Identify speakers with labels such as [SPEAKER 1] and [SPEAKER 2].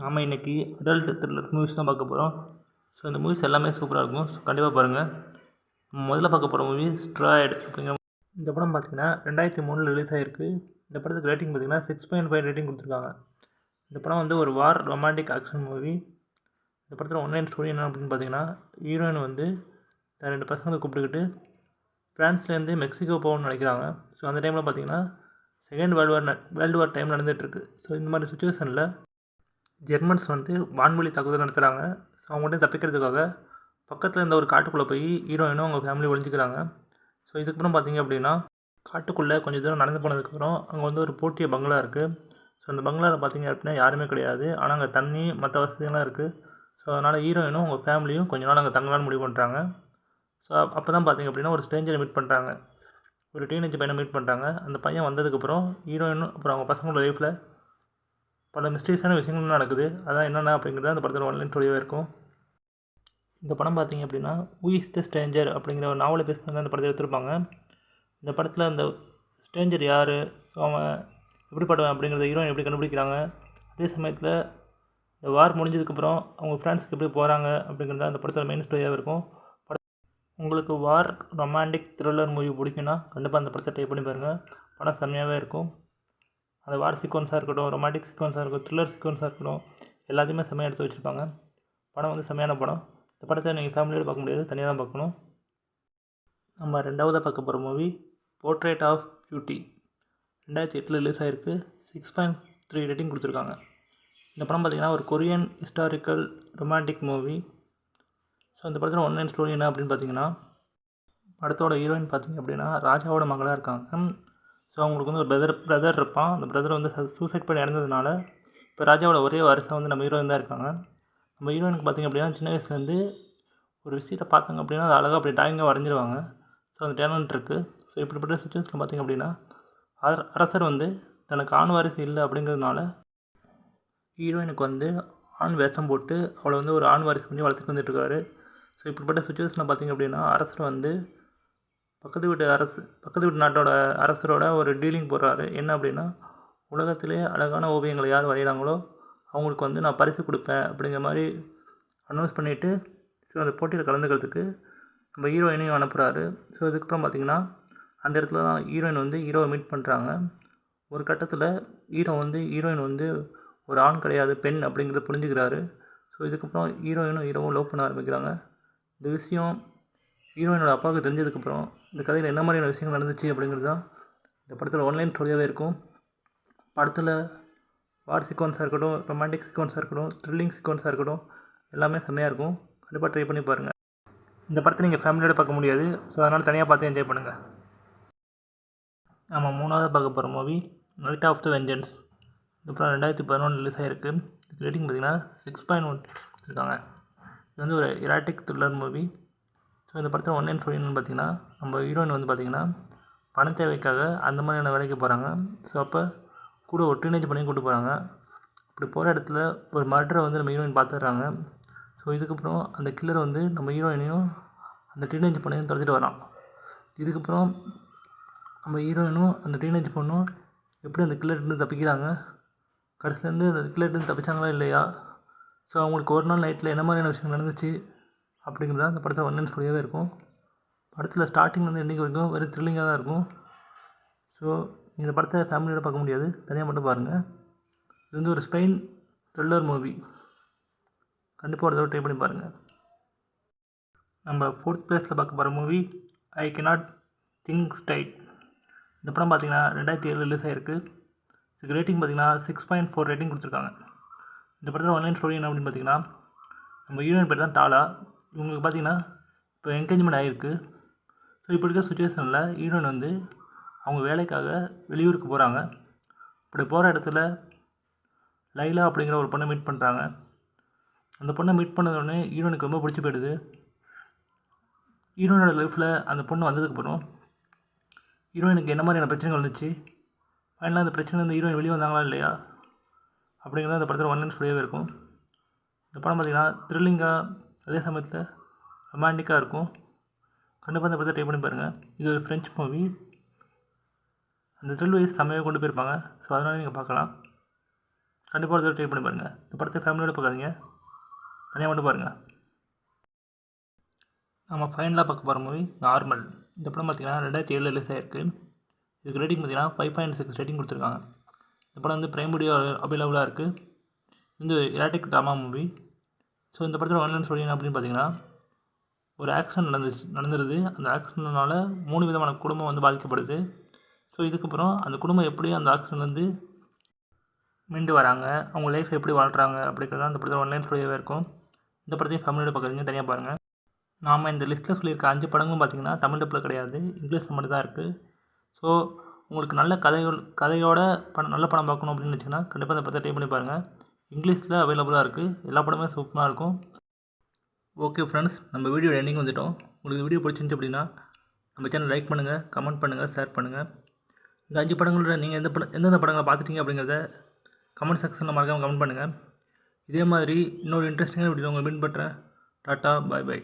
[SPEAKER 1] நாம் இன்றைக்கி adult thriller movies தான் பார்க்க போகிறோம். ஸோ இந்த மூவிஸ் எல்லாமே சூப்பராக இருக்கும். ஸோ கண்டிப்பாக பாருங்கள். முதல்ல பார்க்க போகிற மூவி ஸ்ட்ராய்டு அப்படிங்கிற இந்த படம் பார்த்திங்கன்னா 2003 ரிலீஸ் ஆகிருக்கு. இந்த படத்துக்கு ரேட்டிங் பார்த்திங்கன்னா 6.5 ரேட்டிங் கொடுத்துருக்காங்க. இந்த படம் வந்து ஒரு வார் ரொமான்டிக் ஆக்ஷன் மூவி. இந்த படத்தில் ஒன்லைன் ஸ்டோரி என்ன அப்படின்னு பார்த்தீங்கன்னா, ஹீரோயின் வந்து 2 பசங்களை கூப்பிட்டுக்கிட்டு ஃப்ரான்ஸ்லேருந்து மெக்சிகோ போகணும்னு நினைக்கிறாங்க. ஸோ அந்த டைமில் பார்த்திங்கன்னா செகண்ட் வேர்ல்டு வார் டைம் நடந்துகிட்ருக்கு. ஸோ இந்த மாதிரி சுச்சுவேஷனில் ஜெர்மன்ஸ் வந்து வான்வெளி தாக்குதல் நடத்துகிறாங்க. ஸோ அவங்கள்ட்ட தப்பிக்கிறதுக்காக பக்கத்தில் இருந்த ஒரு காட்டுக்குள்ளே போய் ஹீரோயினும் அவங்க ஃபேமிலி ஒழிஞ்சிக்கிறாங்க. ஸோ இதுக்கப்புறம் பார்த்திங்க அப்படின்னா காட்டுக்குள்ளே கொஞ்சம் தூரம் நடந்து போனதுக்கப்புறம் அங்கே வந்து ஒரு போட்டிய பங்களா இருக்குது. ஸோ அந்த பங்களாவில் பார்த்திங்க அப்படின்னா யாருமே கிடையாது. ஆனால் அங்கே தண்ணி மற்ற வசதிகள்லாம் இருக்குது. ஸோ அதனால் ஹீரோயினும் அவங்க ஃபேமிலியும் கொஞ்ச நாள் அங்கே தங்கலான்னு முடிவு பண்ணுறாங்க. ஸோ அப்போ தான் பார்த்திங்க அப்படின்னா ஒரு ஸ்ட்ரேஞ்சரை மீட் பண்ணுறாங்க. ஒரு டீனேஜ் பையனை மீட் பண்ணுறாங்க. அந்த பையன் வந்ததுக்கப்புறம் ஹீரோயினும் அப்புறம் அவங்க பசங்களோட லைஃப்பில் பல மிஸ்டீரியஸான விஷயங்கள் நடக்குது. அதான் என்னென்ன அப்படிங்கிறது அந்த படத்தில் ஒன்லைன் ஸ்டோரியாக இருக்கும். இந்த படம் பார்த்திங்க அப்படின்னா ஹூ இஸ் த ஸ்ட்ரேஞ்சர் அப்படிங்கிற ஒரு நாவலை பேஸ் பண்ணி அந்த படத்தை எடுத்திருப்பாங்க. இந்த படத்தில் அந்த ஸ்ட்ரேஞ்சர் யார், ஸோ அவன் எப்படிப்பட்டவன் அப்படிங்கிறத ஹீரோயின் எப்படி கண்டுபிடிக்கிறாங்க, அதே சமயத்தில் இந்த வார் முடிஞ்சதுக்கப்புறம் அவங்க ஃப்ரெண்ட்ஸ்க்கு எப்படி போகிறாங்க அப்படிங்கிறது அந்த படத்தில் மெயின் ஸ்டோரியாக இருக்கும். உங்களுக்கு வார் ரொமான்டிக் த்ரில்லர் மூவி பிடிக்குன்னா கண்டிப்பாக அந்த படத்தை ட்ரை பண்ணி பாருங்கள். படம் செம்மையாகவே இருக்கும். அந்த வார் சீக்வன்ஸாக இருக்கட்டும், ரொமான்டிக் சீக்வன்ஸாக இருக்கட்டும், த்ரில்லர் சீக்வன்ஸாக இருக்கட்டும், எல்லாத்தையுமே செம்மையாக எடுத்து வச்சுருப்பாங்க. படம் வந்து செம்மையான படம். இந்த படத்தை நீங்கள் ஃபேமிலியோடு பார்க்க முடியாது, தனியாக தான் பார்க்கணும். நம்ம ரெண்டாவதாக பார்க்க போகிற movie portrait of beauty. 2008 release ஆகிருக்கு. 6.3 ரேட்டிங் கொடுத்துருக்காங்க. இந்த படம் பார்த்திங்கன்னா ஒரு Korean historical romantic movie. So இந்த படத்தில் ஒன்லைன் ஸ்டோரி என்ன அப்படின்னு பார்த்தீங்கன்னா, படத்தோட ஹீரோயின் பார்த்திங்க அப்படின்னா ராஜாவோட மகளாக இருக்காங்க. ஸோ அவங்களுக்கு வந்து ஒரு பிரதர் இருப்பான். அந்த பிரதர் வந்து சூசைட் பண்ணி இறந்ததுனால இப்போ ராஜாவோட ஒரே வாரிசாக வந்து நம்ம ஹீரோயின் தான் இருக்காங்க. நம்ம ஹீரோயினுக்கு பார்த்திங்க அப்படின்னா சின்ன வயசுலேருந்து ஒரு விஷயத்தை பார்த்தாங்க அப்படின்னா அது அழகாக அப்படி ட்ராயிங்காக வரைஞ்சிருவாங்க. ஸோ அந்த டேலண்ட் இருக்குது. ஸோ இப்படிப்பட்ட சுச்சுவேஷனில் பார்த்திங்க அப்படின்னா அரசர் வந்து தனக்கு ஆண் வாரிசு இல்லை அப்படிங்கிறதுனால ஹீரோயினுக்கு வந்து ஆண் வேஷம் போட்டு அவளை வந்து ஒரு ஆண் வாரிசு பண்ணி வளர்த்துட்டு வந்துட்டுருக்காரு. ஸோ இப்படிப்பட்ட சுச்சுவேஷனில் பார்த்திங்க அப்படின்னா அரசர் வந்து பக்கத்து வீட்டு நாட்டோட அரசரோட ஒரு டீலிங் போடுறாரு. என்ன அப்படின்னா, உலகத்திலே அழகான ஓவியங்களை யார் வரைகிறாங்களோ அவங்களுக்கு வந்து நான் பரிசு கொடுப்பேன் அப்படிங்கிற மாதிரி அனௌன்ஸ் பண்ணிவிட்டு ஸோ அந்த போட்டியில் கலந்துக்கிறதுக்கு நம்ம ஹீரோயினையும் அனுப்புகிறாரு. ஸோ இதுக்கப்புறம் பார்த்திங்கன்னா அந்த இடத்துல தான் ஹீரோயின் வந்து ஹீரோவை மீட் பண்ணுறாங்க. ஒரு கட்டத்தில் ஹீரோயின் வந்து ஒரு ஆண் கிடையாது, பெண் அப்படிங்கிறத புரிஞ்சுக்கிறாரு. ஸோ இதுக்கப்புறம் ஹீரோவும் லவ் பண்ண ஆரம்பிக்கிறாங்க. இந்த விஷயம் ஹீரோயினோட அப்பாவுக்கு தெரிஞ்சதுக்கப்புறம் இந்த கதையில் என்ன மாதிரியான விஷயங்கள் நடந்துச்சு அப்படிங்கிறது தான் இந்த படத்தில் ஒன்லைன் ஸ்டோரியாகவே இருக்கும். படத்தில் வார் சீக்வன்ஸாக இருக்கட்டும், ரொமான்டிக் சீக்வன்ஸாக இருக்கட்டும், த்ரில்லிங் சீக்வன்ஸாக இருக்கட்டும், எல்லாமே செம்மையாக இருக்கும். கண்டிப்பாக ட்ரை பண்ணி பாருங்கள். இந்த படத்தை நீங்கள் ஃபேமிலியோடு பார்க்க முடியாது. ஸோ அதனால் தனியாக பார்த்து என்ஜாய் பண்ணுங்கள். நம்ம மூணாவது பார்க்க போகிற movie night of the vengeance. இந்த படம் 2011 ரிலீஸ் ஆகிருக்கு. இதுக்கு ரேட்டிங் பார்த்திங்கன்னா 6.1 கொடுத்துருக்காங்க. இது வந்து ஒரு எராட்டிக் த்ரில்லர் மூவி. ஸோ இந்த படத்தில் ஒன்லைன் ஸ்டோரி என்னென்னு பார்த்திங்கன்னா, நம்ம ஹீரோயின் வந்து பார்த்திங்கன்னா பண தேவைக்காக அந்த மாதிரியான வேலைக்கு போகிறாங்க. ஸோ அப்போ கூட ஒரு டீனேஜ் பண்ணி கூப்பிட்டு போகிறாங்க. அப்படி போகிற இடத்துல ஒரு மர்டரை வந்து நம்ம ஹீரோயின் பார்த்துடுறாங்க. ஸோ இதுக்கப்புறம் அந்த கில்லர் வந்து நம்ம ஹீரோயினையும் அந்த டீனேஜ் பொண்ணையும் துரத்திட்டு வரான். இதுக்கப்புறம் நம்ம ஹீரோயினும் அந்த டீனேஜ் பொண்ணும் எப்படி அந்த கில்லர்லேருந்து தப்பிக்கிறாங்க, கடைசிலேருந்து அந்த கில்லர்லேருந்து தப்பிச்சாங்களா இல்லையா, ஸோ அவங்களுக்கு ஒரு நாள் நைட்டில் என்ன மாதிரியான விஷயம் நடந்துச்சு அப்படிங்கிறது தான் இந்த படத்தில் ஒன்லைன் ஸ்டோரியாகவே இருக்கும். படத்தில் ஸ்டார்டிங்லேருந்து எண்டிங் வரைக்கும் வெறும் த்ரில்லிங்காக தான் இருக்கும். ஸோ இந்த படத்தை ஃபேமிலியோடு பார்க்க முடியாது, தனியாக மட்டும் பாருங்கள். இது வந்து ஒரு ஸ்பெயின் த்ரில்லர் மூவி. கண்டிப்பாக ஒரு தடவை ட்ரை பண்ணி பாருங்கள். நம்ம 4th பிளேஸில் பார்க்க போகிற movie I cannot think straight. இந்த படம் பார்த்திங்கன்னா 2007 ரிலீஸ் ஆகிருக்கு. இதுக்கு ரேட்டிங் பார்த்திங்கன்னா 6.4 ரேட்டிங் கொடுத்துருக்காங்க. இந்த படத்தில் ஒன்லைன் ஸ்டோரி என்ன அப்படின்னு பார்த்திங்கன்னா, நம்ம ஹீரோயின் பேர் தான் டாலா. இவங்களுக்கு பார்த்திங்கன்னா இப்போ என்கேஜ்மெண்ட் ஆகிருக்கு. ஸோ இப்போ இருக்க சுச்சுவேஷனில் ஹீரோயின் வந்து அவங்க வேலைக்காக வெளியூருக்கு போகிறாங்க. இப்படி போகிற இடத்துல லைலா அப்படிங்கிற ஒரு பொண்ணை மீட் பண்ணுறாங்க. அந்த பொண்ணை மீட் பண்ணதோடனே ஹீரோனுக்கு ரொம்ப பிடிச்சி போயிடுது. ஹீரோயினோட லைஃப்பில் அந்த பொண்ணு வந்ததுக்கப்புறம் ஹீரோயினுக்கு என்ன மாதிரியான பிரச்சனைகள் வந்துச்சு, ஃபைனலாக அந்த பிரச்சனை ஹீரோயின் வெளியே வந்தாங்களா இல்லையா அப்படிங்கிறது அந்த படத்தில் ஒன்லைன் ஸ்டோரியாகவே இருக்கும். இந்த படம் பார்த்திங்கன்னா த்ரில்லிங்காக அதே சமயத்தில் ரொமான்டிக்காக இருக்கும். கண்டிப்பாக இந்த படத்தை ட்ரை பண்ணி பாருங்கள். இது ஒரு ஃப்ரெஞ்ச் மூவி. அந்த த்ரில் வைஸ் செம்மையாக கொண்டு போயிருப்பாங்க. ஸோ அதனால் நீங்கள் பார்க்கலாம். கண்டிப்பாக ஒரு ட்ரை பண்ணி பாருங்கள். இந்த படத்தை ஃபேமிலியோடு பார்க்காதீங்க, தனியாக மட்டும் பாருங்கள். நம்ம ஃபைனலாக பார்க்க போகிற மூவி நார்மல். இந்த படம் பார்த்திங்கன்னா 2007 ரிலீஸ் ஆகிருக்கு. இதுக்கு ரேட்டிங் பார்த்திங்கன்னா 5.6 ரேட்டிங் கொடுத்துருக்காங்க. இந்த படம் வந்து பிரைம் வீடியோ அவைலபிளாக இருக்குது. இந்த எராட்டிக் ட்ராமா மூவி. ஸோ இந்த படத்தில் ஒன்லைன் ஸ்டோரி என்ன அப்படின்னு பார்த்தீங்கன்னா, ஒரு ஆக்சிடென்ட் நடந்துருது. அந்த ஆக்சிடென்ட்னால 3 விதமான குடும்பம் வந்து பாதிக்கப்படுது. ஸோ இதுக்கப்புறம் அந்த குடும்பம் எப்படி அந்த ஆக்சிடென்ட்லேருந்து மீண்டு வராங்க, அவங்க லைஃப் எப்படி வாழ்கிறாங்க அப்படிங்கிறது தான் இந்த படத்தில் ஒன்லைன் ஸ்டோரியாகவே இருக்கும். இந்த படத்தையும் ஃபேமிலியோட பார்க்குறீங்க, தனியாக பாருங்கள். நாம் இந்த லிஸ்ட்டில் சொல்லியிருக்க 5 படங்களும் பார்த்திங்கன்னா தமிழ் டப்பில் கிடையாது, இங்கிலீஷில் மட்டும் தான் இருக்குது. ஸோ உங்களுக்கு நல்ல கதையோட நல்ல படம் பார்க்கணும் அப்படின்னு நினச்சிங்கன்னா கண்டிப்பாக இந்த படத்தை ட்ரை பண்ணி பாருங்கள். இங்கிலீஷில் அவைலபிளாக இருக்குது. எல்லா படமே சூப்பராக இருக்கும். ஓகே ஃப்ரெண்ட்ஸ், நம்ம வீடியோ எண்டிங் வந்துவிட்டோம். உங்களுக்கு வீடியோ பிடிச்சிருந்துச்சி அப்படின்னா நம்ம சேனல் லைக் பண்ணுங்கள், கமெண்ட் பண்ணுங்கள், ஷேர் பண்ணுங்கள். இந்த 5 படங்களோட நீங்கள் எந்தெந்த படங்களை பார்த்துட்டீங்க அப்படிங்கிறத கமெண்ட் செக்ஷனில் மறக்காமல் கமெண்ட் பண்ணுங்கள். இதே மாதிரி இன்னொரு இன்ட்ரெஸ்டிங்கான வீடியோ உங்களை மீட் பண்ணுறேன். டாட்டா, பாய் பாய்.